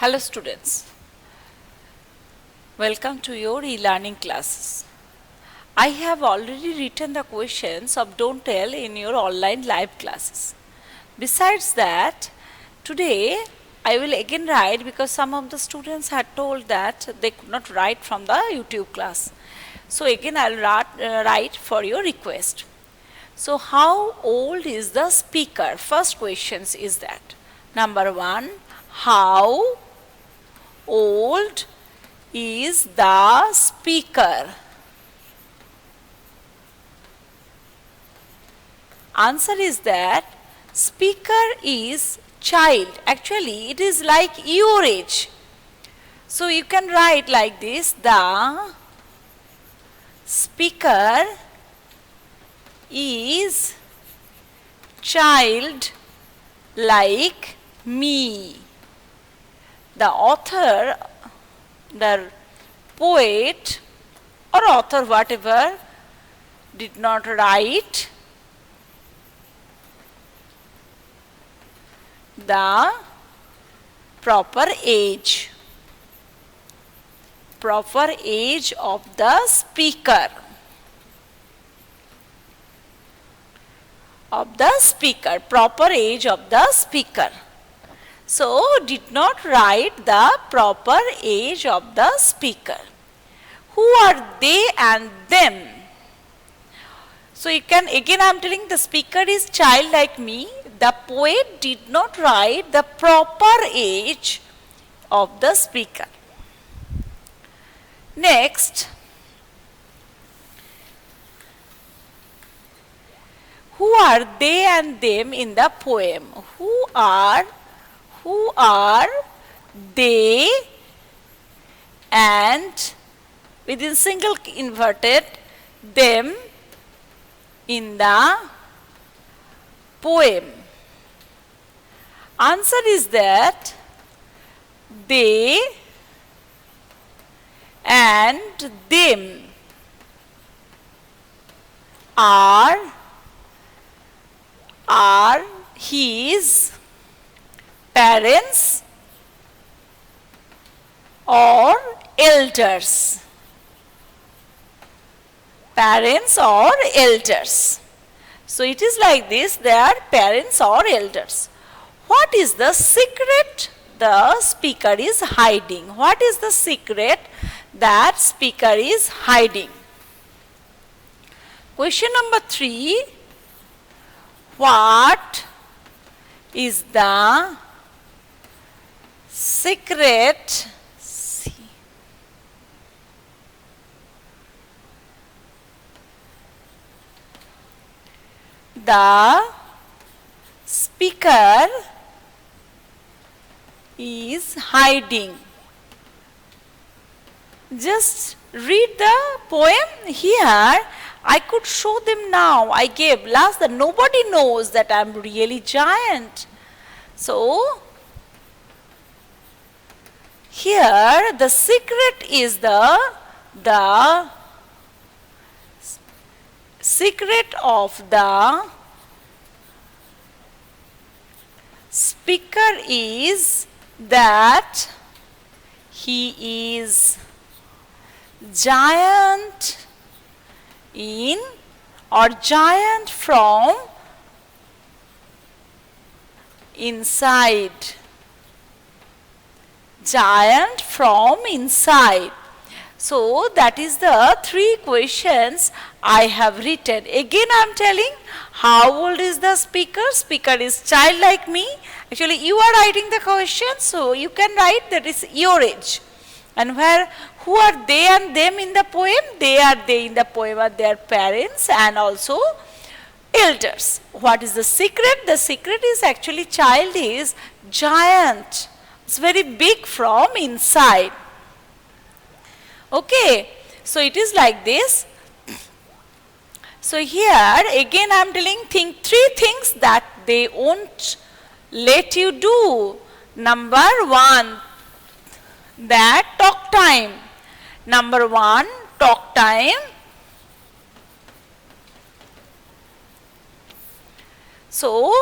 Hello students, welcome to your e-learning classes. I have already written the questions of Don't Tell in your online live classes. Besides that, today I will again write because some of the students had told that they could not write from the YouTube class. So again I will write for your request. So how old is the speaker? First questions is that. Number 1, how old is the speaker? Answer is that speaker is child. Actually, it is like your age. So you can write like this: the speaker is child like me. The author, the poet or author whatever did not write the proper age of the speaker. Proper age of the speaker. So, did not write the proper age of the speaker. Who are they and them? So, you can, again I am telling the speaker is child like me. The poet did not write the proper age of the speaker. Next, who are they and them in the poem? Who are they and within single inverted them in the poem? Answer is that they and them are his parents or elders. Parents or elders. So it is like this, they are parents or elders. What is the secret the speaker is hiding? What is the secret that speaker is hiding? Question number 3. What is the secret? The speaker is hiding. Just read the poem here. I could show them now. I gave last that nobody knows that I am really giant. So, here the secret is the secret of the speaker is that he is giant in or giant from inside. Giant from inside. So that is the 3 questions I have written. Again I am telling how old is the speaker? Speaker is child like me. Actually you are writing the question, so you can write that is your age. And who are they and them in the poem? They in the poem are their parents and also elders. What is the secret? The secret is actually child is giant. It's very big from inside. Okay, so it is like this. So here again I am telling 3 things that they won't let you do. Number 1, that talk time. Number 1, talk time. So,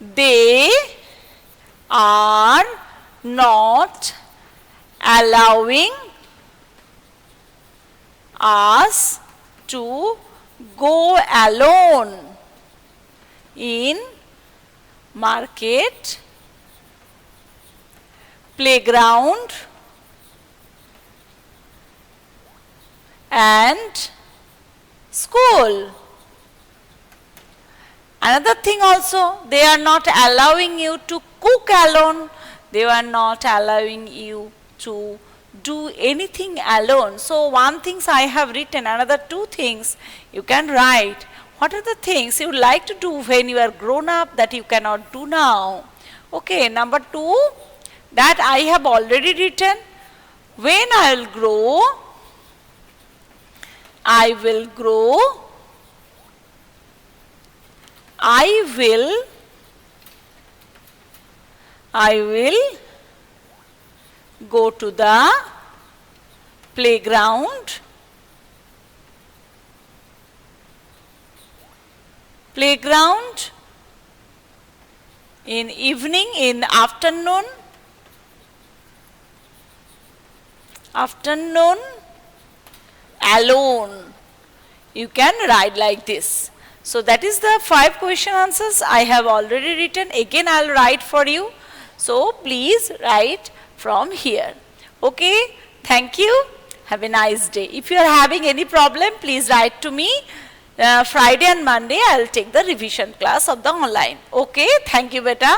they are not allowing us to go alone in market, playground, and school. Another thing also, they are not allowing you to cook alone. They are not allowing you to do anything alone. So one things I have written, another two things you can write. What are the things you would like to do when you are grown up that you cannot do now? Okay, number two, that I have already written. When I will grow, I will grow, I will go to the playground, in evening, in afternoon, alone. You can write like this. So that is the 5 question answers I have already written. Again I will write for you. So please write from here. Okay, thank you. Have a nice day. If you are having any problem, please write to me. Friday and Monday I will take the revision class of the online. Okay, thank you beta.